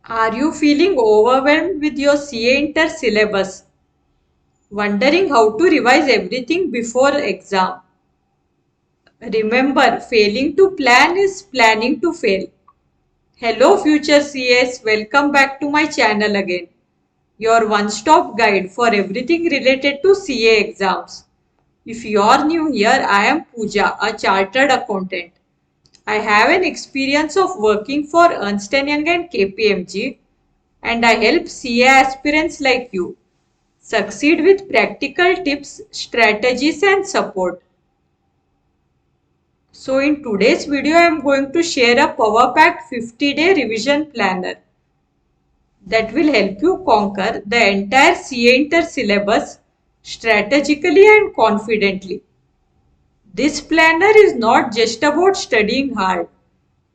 Are you feeling overwhelmed with your CA Inter syllabus? Wondering how to revise everything before exam? Remember, failing to plan is planning to fail. Hello future CAs, welcome back to my channel again. Your one-stop guide for everything related to CA exams. If you are new here, I am Pooja, a chartered accountant. I have an experience of working for Ernst Young and KPMG, and I help CA aspirants like you succeed with practical tips, strategies and support. So in today's video, I am going to share a power packed 50-day revision planner that will help you conquer the entire CA Inter syllabus strategically and confidently. This planner is not just about studying hard,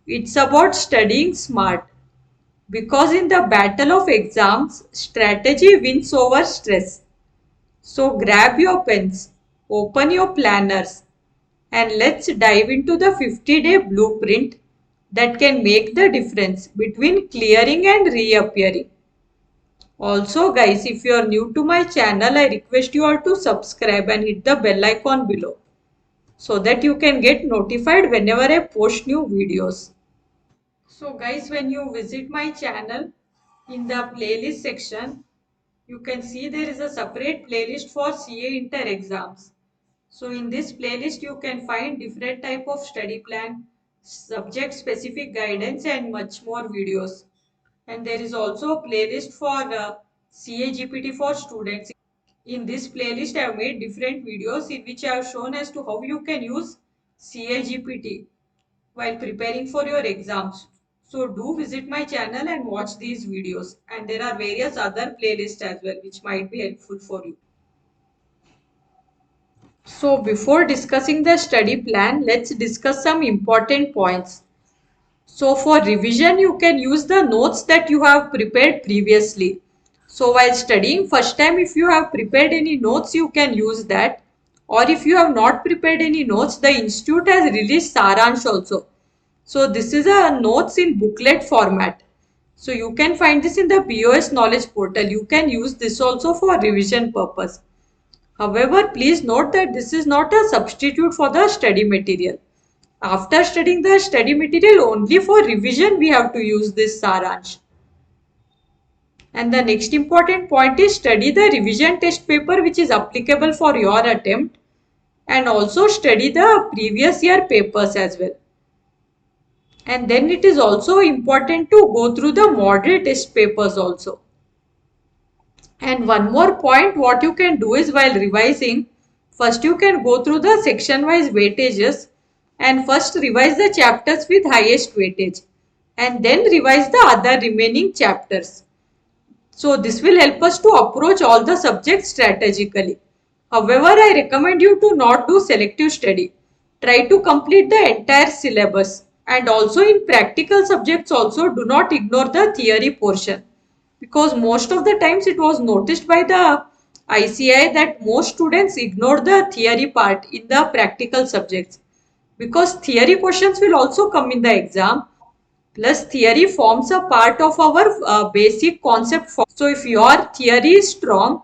it's about studying smart. Because in the battle of exams, strategy wins over stress. So grab your pens, open your planners, and let's dive into the 50-day blueprint that can make the difference between clearing and reappearing. Also guys, if you are new to my channel, I request you all to subscribe and hit the bell icon below so that you can get notified whenever I post new videos. So guys, when you visit my channel, in the playlist section, you can see there is a separate playlist for CA Inter exams. So in this playlist, you can find different type of study plan, subject specific guidance and much more videos. And there is also a playlist for CA GPT for students. In this playlist, I have made different videos in which I have shown as to how you can use CA GPT while preparing for your exams. So do visit my channel and watch these videos. And there are various other playlists as well which might be helpful for you. So before discussing the study plan, let's discuss some important points. So for revision, you can use the notes that you have prepared previously. So while studying first time, if you have prepared any notes, you can use that. Or if you have not prepared any notes, the institute has released Saransh also. So this is a notes in booklet format. So you can find this in the BOS knowledge portal. You can use this also for revision purpose. However, please note that this is not a substitute for the study material. After studying the study material, only for revision we have to use this Saransh. And the next important point is study the revision test paper which is applicable for your attempt, and also study the previous year papers as well. And then it is also important to go through the model test papers also. And one more point, what you can do is while revising, first you can go through the section wise weightages and first revise the chapters with highest weightage and then revise the other remaining chapters. So this will help us to approach all the subjects strategically. However, I recommend you to not do selective study. Try to complete the entire syllabus, and also in practical subjects also do not ignore the theory portion, because most of the times it was noticed by the ICI that most students ignore the theory part in the practical subjects, because theory questions will also come in the exam. Plus theory forms a part of our basic concept form. So if your theory is strong,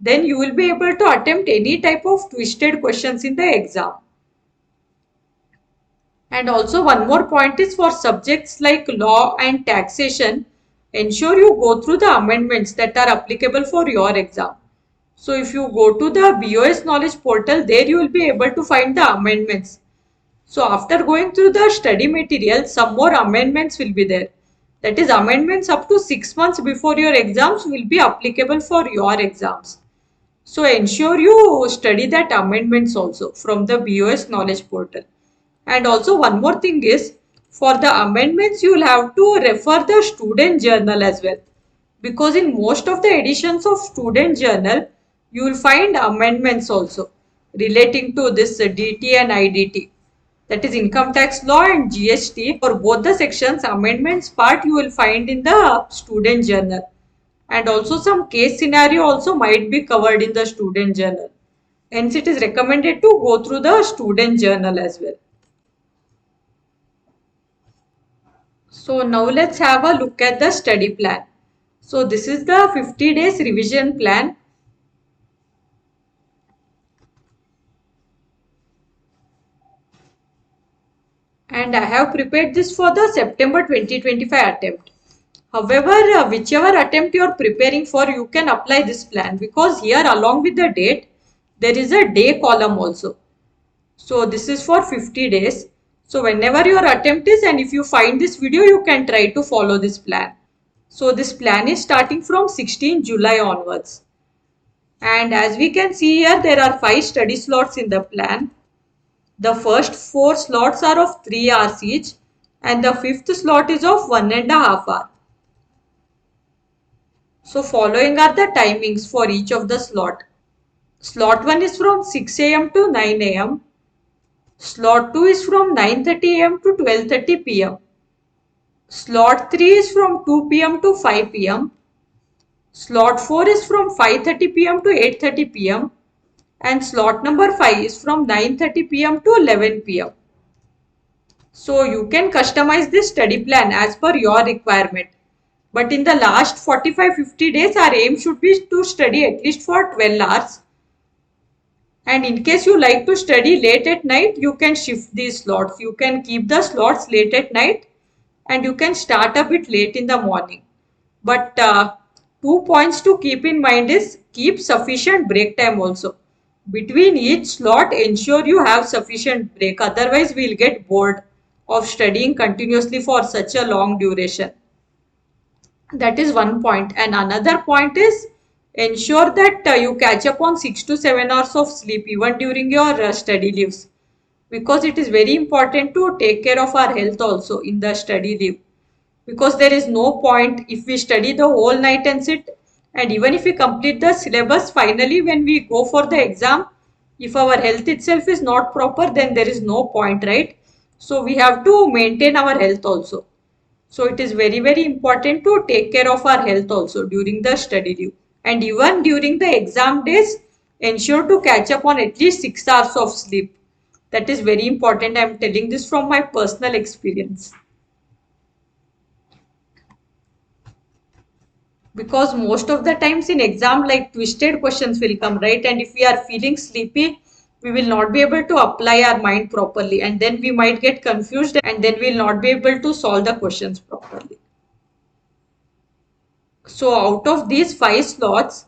then you will be able to attempt any type of twisted questions in the exam. And also one more point is for subjects like law and taxation, ensure you go through the amendments that are applicable for your exam. So if you go to the BOS knowledge portal, there you will be able to find the amendments. So after going through the study material, some more amendments will be there. That is, amendments up to 6 months before your exams will be applicable for your exams. So ensure you study that amendments also from the BOS knowledge portal. And also one more thing is, for the amendments you will have to refer the student journal as well. Because in most of the editions of student journal, you will find amendments also relating to this DT and IDT. That is income tax law and GST. For both the sections, amendments part you will find in the student journal. And also some case scenario also might be covered in the student journal. Hence it is recommended to go through the student journal as well. So now let's have a look at the study plan. So this is the 50 days revision plan. And I have prepared this for the September 2025 attempt. However, whichever attempt you are preparing for, you can apply this plan, because here along with the date, there is a day column also. So this is for 50 days. So whenever your attempt is, and if you find this video, you can try to follow this plan. So this plan is starting from 16 July onwards. And as we can see here, there are 5 study slots in the plan. The first 4 slots are of 3 hours each, and the fifth slot is of 1.5 hours. So following are the timings for each of the slot. Slot 1 is from 6 am to 9 am. Slot 2 is from 9:30 am to 12:30 pm. Slot 3 is from 2 pm to 5 pm. Slot 4 is from 5:30 pm to 8:30 pm. And slot number 5 is from 9:30 pm to 11 pm. So you can customize this study plan as per your requirement. But in the last 45-50 days, our aim should be to study at least for 12 hours. And in case you like to study late at night, you can shift these slots. You can keep the slots late at night, and you can start a bit late in the morning. But 2 points to keep in mind is keep sufficient break time also. Between each slot, ensure you have sufficient break. Otherwise, we'll get bored of studying continuously for such a long duration. That is one point. And another point is ensure that you catch up on 6 to 7 hours of sleep even during your study leaves, because it is very important to take care of our health also in the study leave, because there is no point if we study the whole night and sit, and even if we complete the syllabus, finally when we go for the exam, if our health itself is not proper, then there is no point, right? So we have to maintain our health also. So it is very, very important to take care of our health also during the study leave. And even during the exam days, ensure to catch up on at least 6 hours of sleep. That is very important. I am telling this from my personal experience. Because most of the times in exam, like twisted questions will come, right? And if we are feeling sleepy, we will not be able to apply our mind properly, and then we might get confused, and then we will not be able to solve the questions properly. So out of these 5 slots,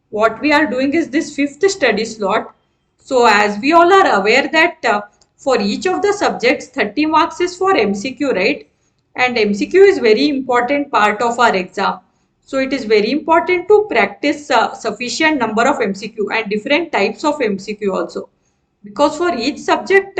what we are doing is this fifth study slot. So as we all are aware that for each of the subjects, 30 marks is for MCQ, right? And MCQ is very important part of our exam. So it is very important to practice sufficient number of MCQ and different types of MCQ also. Because for each subject,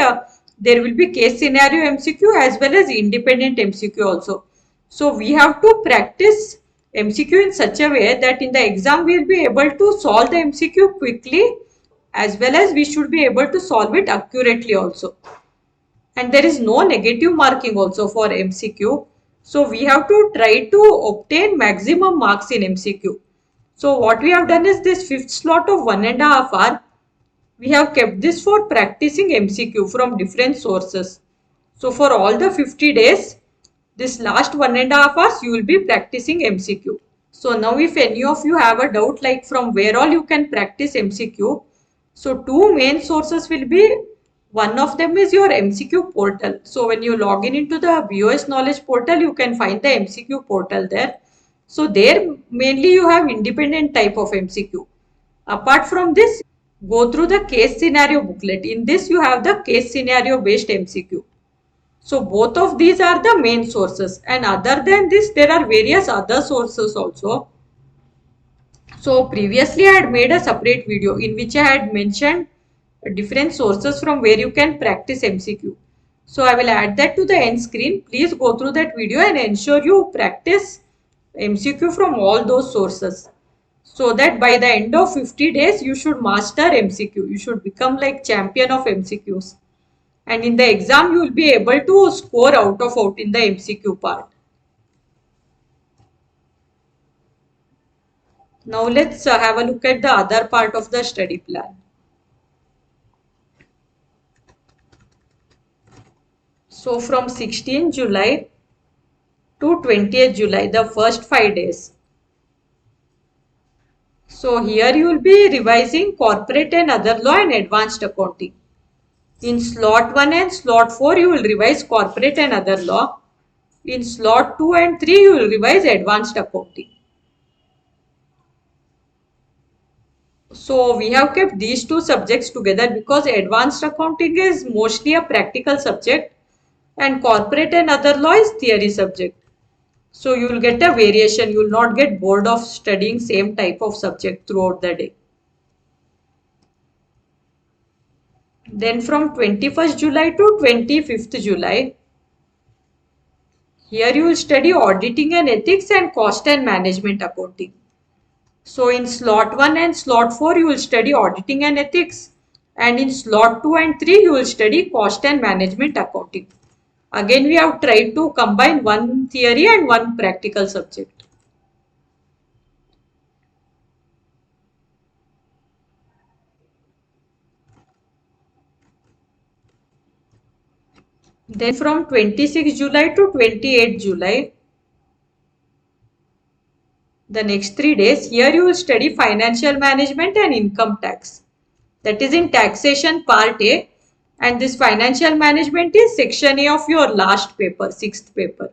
there will be case scenario MCQ as well as independent MCQ also. So we have to practice MCQ in such a way that in the exam we will be able to solve the MCQ quickly, as well as we should be able to solve it accurately also. And there is no negative marking also for MCQ. So we have to try to obtain maximum marks in MCQ. So what we have done is this fifth slot of 1.5 hour, we have kept this for practicing MCQ from different sources. So for all the 50 days, this last 1.5 hours, you will be practicing MCQ. So now if any of you have a doubt like from where all you can practice MCQ, so two main sources will be, one of them is your MCQ portal. So when you log in into the BOS Knowledge portal, you can find the MCQ portal there. So there mainly you have independent type of MCQ. Apart from this, go through the case scenario booklet. In this you have the case scenario based MCQ. So both of these are the main sources, and other than this there are various other sources also. So previously I had made a separate video in which I had mentioned different sources from where you can practice MCQ. So I will add that to the end screen. Please go through that video and ensure you practice MCQ from all those sources, so that by the end of 50 days you should master MCQ. You should become like champion of MCQs. And in the exam you will be able to score out of out in the MCQ part. Now let's have a look at the other part of the study plan. So from 16 July to 20th July, the first 5 days. So here you will be revising corporate and other law and advanced accounting. In slot 1 and slot 4 you will revise corporate and other law. In slot 2 and 3 you will revise advanced accounting. So we have kept these two subjects together because advanced accounting is mostly a practical subject and corporate and other law is theory subject. So you will get a variation. You will not get bored of studying same type of subject throughout the day. Then from 21st July to 25th July, here you will study auditing and ethics and cost and management accounting. So in slot 1 and slot 4 you will study auditing and ethics, and in slot 2 and 3 you will study cost and management accounting. Again we have tried to combine one theory and one practical subject. Then from 26th July to 28th July, the next 3 days, here you will study financial management and income tax. That is in taxation part A, and this financial management is section A of your last paper, 6th paper.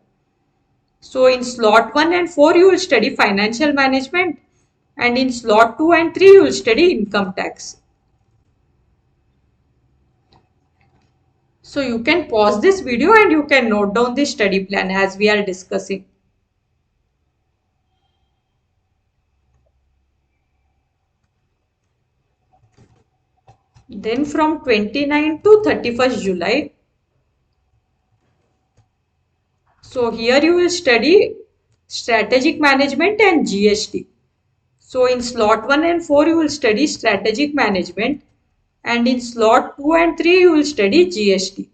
So in slot 1 and 4 you will study financial management, and in slot 2 and 3 you will study income tax. So you can pause this video and you can note down the study plan as we are discussing. Then from 29 to 31st July, so here you will study strategic management and GST. So in slot 1 and 4 you will study strategic management, and in slot 2 and 3 you will study GST.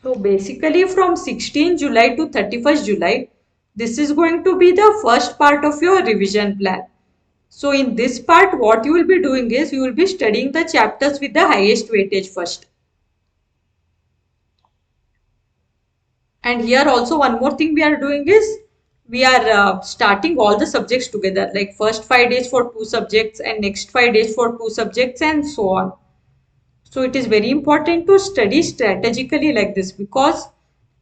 So basically from 16 July to 31st July, this is going to be the first part of your revision plan. So in this part, what you will be doing is you will be studying the chapters with the highest weightage first. And here also one more thing we are doing is we are starting all the subjects together, like first 5 days for 2 subjects and next 5 days for 2 subjects and so on. So it is very important to study strategically like this, because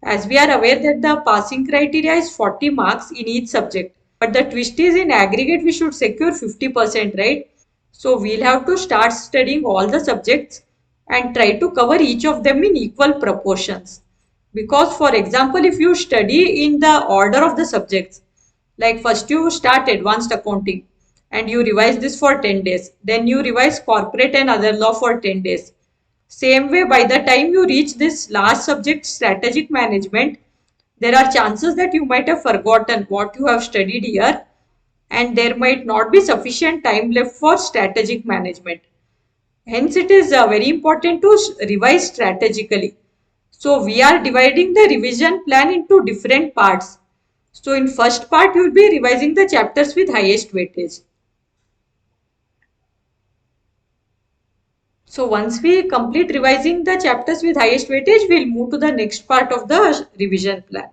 as we are aware that the passing criteria is 40 marks in each subject. But the twist is in aggregate we should secure 50%, right? So we'll have to start studying all the subjects and try to cover each of them in equal proportions. Because for example, if you study in the order of the subjects, like first you start advanced accounting and you revise this for 10 days, then you revise corporate and other law for 10 days. Same way, by the time you reach this last subject, strategic management, there are chances that you might have forgotten what you have studied here, and there might not be sufficient time left for strategic management. Hence, it is very important to revise strategically. So, we are dividing the revision plan into different parts. So, in first part, you will be revising the chapters with highest weightage. So, once we complete revising the chapters with highest weightage, we will move to the next part of the revision plan.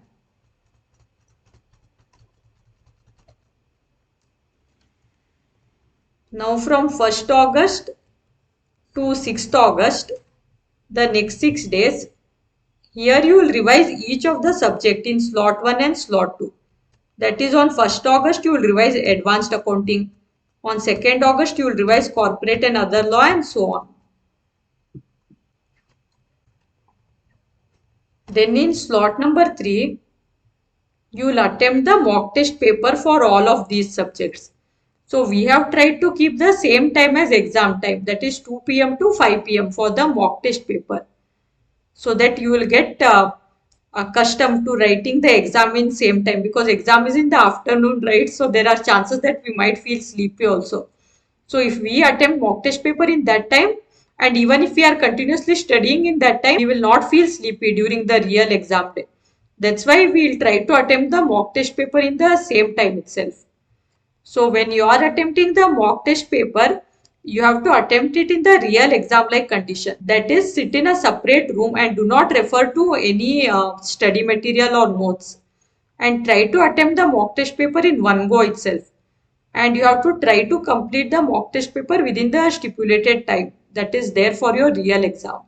Now, from 1st August to 6th August, the next 6 days, here you will revise each of the subject in slot 1 and slot 2. That is, on 1st August you will revise advanced accounting. On 2nd August you will revise corporate and other law and so on. Then in slot number 3, you will attempt the mock test paper for all of these subjects. So we have tried to keep the same time as exam time, that is 2 p.m. to 5 p.m. for the mock test paper, so that you will get accustomed to writing the exam in same time, because exam is in the afternoon, right? So there are chances that we might feel sleepy also. So if we attempt mock test paper in that time, and even if we are continuously studying in that time, we will not feel sleepy during the real exam day. That's why we will try to attempt the mock test paper in the same time itself. So when you are attempting the mock test paper, you have to attempt it in the real exam like condition. That is, sit in a separate room and do not refer to any study material or notes. And try to attempt the mock test paper in one go itself. And you have to try to complete the mock test paper within the stipulated time that is there for your real exam.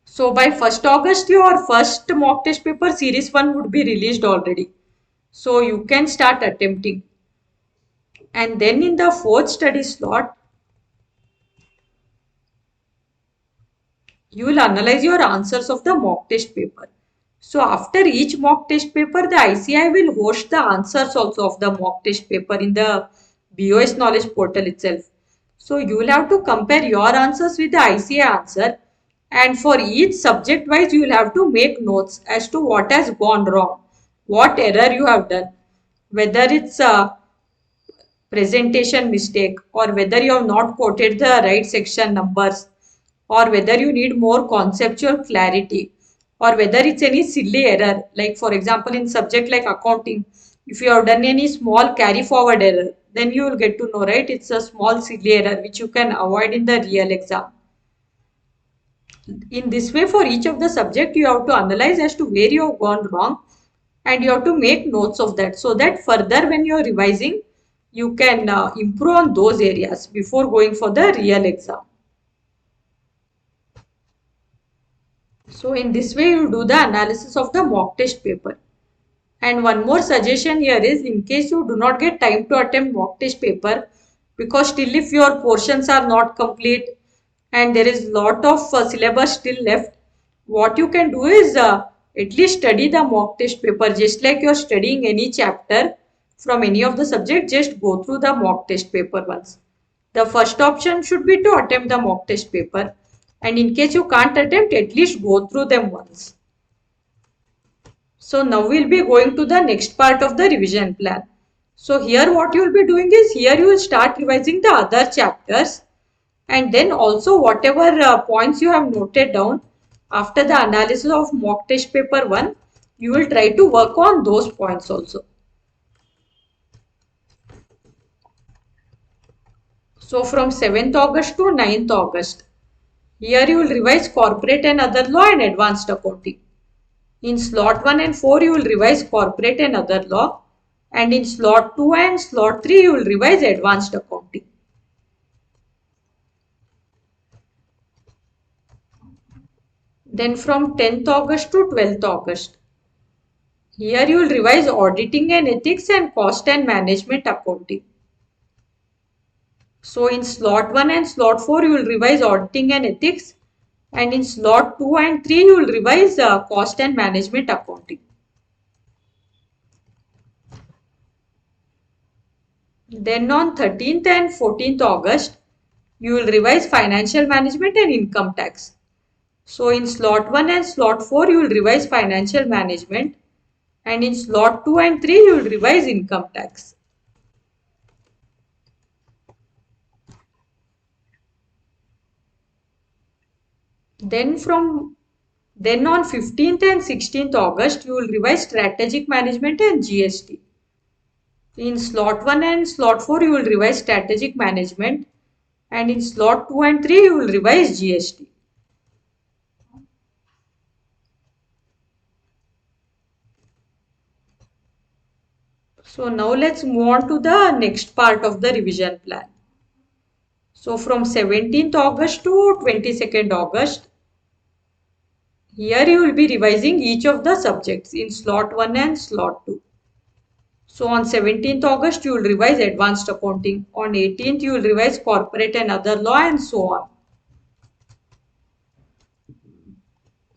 So by 1st August, your first mock test paper series 1 would be released already. So you can start attempting. And then in the 4th study slot, you will analyze your answers of the mock test paper. So after each mock test paper, the ICI will host the answers also of the mock test paper in the BOS knowledge portal itself. So you will have to compare your answers with the ICI answer, and for each subject wise you will have to make notes as to what has gone wrong, what error you have done, whether it's a presentation mistake or whether you have not quoted the right section numbers or whether you need more conceptual clarity or whether it's any silly error, like for example in subject like accounting, if you have done any small carry forward error, then you will get to know, right, it's a small silly error which you can avoid in the real exam. In this way, for each of the subject you have to analyze as to where you have gone wrong and you have to make notes of that, so that further when you are revising you can improve on those areas before going for the real exam. So in this way you do the analysis of the mock test paper. And one more suggestion here is, in case you do not get time to attempt mock test paper, because still if your portions are not complete and there is lot of syllabus still left, what you can do is at least study the mock test paper just like you are studying any chapter from any of the subject. Just go through the mock test paper once. The first option should be to attempt the mock test paper, and in case you can't attempt, at least go through them once. So now we'll be going to the next part of the revision plan. So here what you will be doing is, here you will start revising the other chapters, and then also whatever points you have noted down after the analysis of mock test paper 1, you will try to work on those points also. So from 7th August to 9th August, here you will revise corporate and other law and advanced accounting. In slot 1 and 4, you will revise corporate and other law, and in slot 2 and slot 3, you will revise advanced accounting. Then from 10th August to 12th August, here you will revise auditing and ethics and cost and management accounting. So in slot 1 and slot 4, you will revise auditing and ethics, and in slot 2 and 3, you will revise cost and management accounting. Then on 13th and 14th August, you will revise financial management and income tax. So in slot 1 and slot 4, you will revise financial management, and in slot 2 and 3, you will revise income tax. Then on 15th and 16th August, you will revise strategic management and GST. In slot 1 and slot 4, you will revise strategic management, and in slot 2 and 3, you will revise GST. So now let's move on to the next part of the revision plan. So from 17th August to 22nd August, here you will be revising each of the subjects in slot 1 and slot 2. So on 17th August, you will revise advanced accounting. On 18th, you will revise corporate and other law, and so on.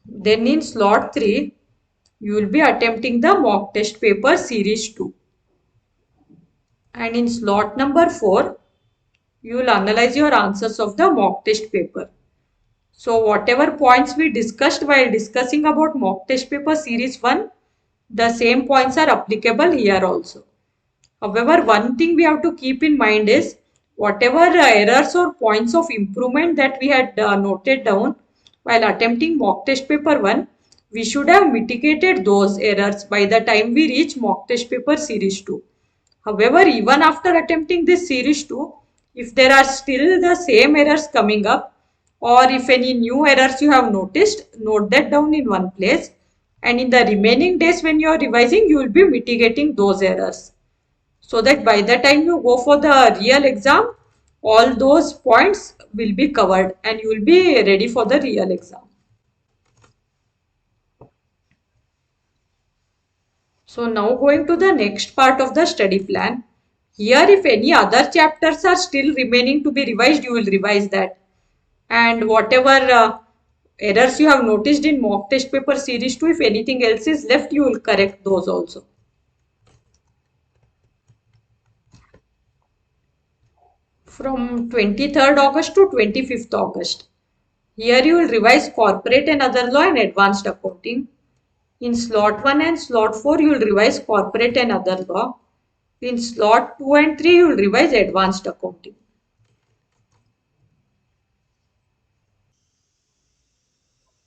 Then in slot 3, you will be attempting the mock test paper series 2. And in slot number 4, you will analyze your answers of the mock test paper. So whatever points we discussed while discussing about mock test paper series 1, the same points are applicable here also. However, one thing we have to keep in mind is, whatever errors or points of improvement that we had noted down while attempting mock test paper 1, we should have mitigated those errors by the time we reach mock test paper series 2. However, even after attempting this series 2, if there are still the same errors coming up, or if any new errors you have noticed, note that down in one place, and in the remaining days when you are revising, you will be mitigating those errors, so that by the time you go for the real exam, all those points will be covered and you will be ready for the real exam. So now going to the next part of the study plan. Here, if any other chapters are still remaining to be revised, you will revise that. And whatever errors you have noticed in mock test paper series 2, if anything else is left, you will correct those also. From 23rd August to 25th August. Here you will revise corporate and other law and advanced accounting. In slot 1 and slot 4, you will revise corporate and other law. In slot 2 and 3, you will revise advanced accounting.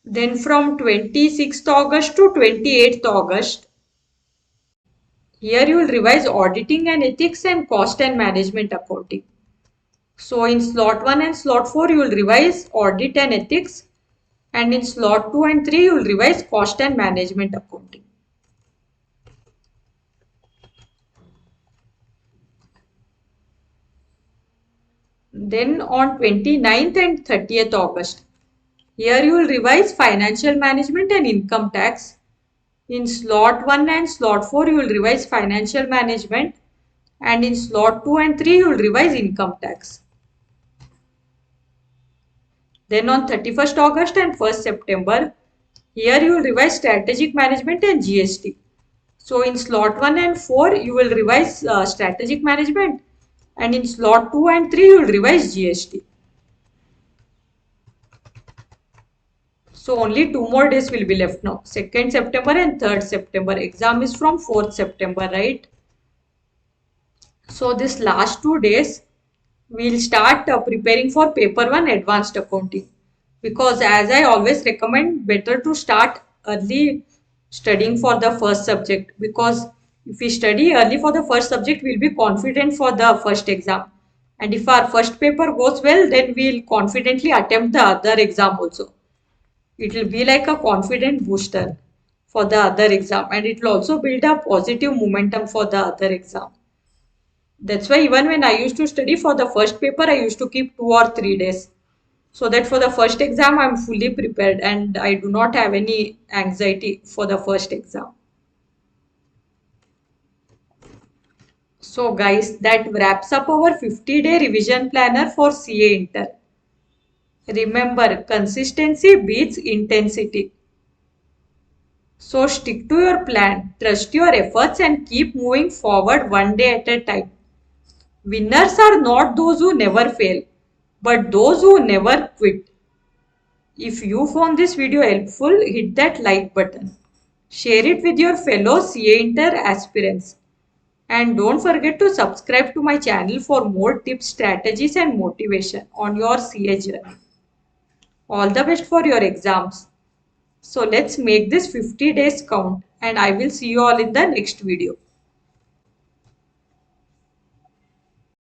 Then from 26th August to 28th August, here you will revise auditing and ethics and cost and management accounting. So in slot 1 and slot 4, you will revise audit and ethics, and in slot 2 and 3, you will revise cost and management accounting. Then on 29th and 30th August, here you will revise financial management and income tax. In slot 1 and slot 4, you will revise financial management, and in slot 2 and 3, you will revise income tax. Then on 31st August and 1st September, here you will revise strategic management and GST. So in slot 1 and 4, you will revise strategic management, and in slot 2 and 3, you will revise GST. So only 2 more days will be left now. 2nd September and 3rd September. Exam is from 4th September, right? So this last 2 days, we'll start preparing for paper 1 advanced accounting. Because as I always recommend, better to start early studying for the first subject. Because if we study early for the first subject, we'll be confident for the first exam. And if our first paper goes well, then we'll confidently attempt the other exam also. It will be like a confident booster for the other exam, and it will also build a positive momentum for the other exam. That's why even when I used to study for the first paper, I used to keep 2 or 3 days, so that for the first exam I'm fully prepared and I do not have any anxiety for the first exam. So guys, that wraps up our 50-day revision planner for CA Inter. Remember, consistency beats intensity. So stick to your plan, trust your efforts and keep moving forward one day at a time. Winners are not those who never fail, but those who never quit. If you found this video helpful, hit that like button. Share it with your fellow CA Inter aspirants. And don't forget to subscribe to my channel for more tips, strategies and motivation on your CA journey. All the best for your exams. So let's make this 50 days count, and I will see you all in the next video.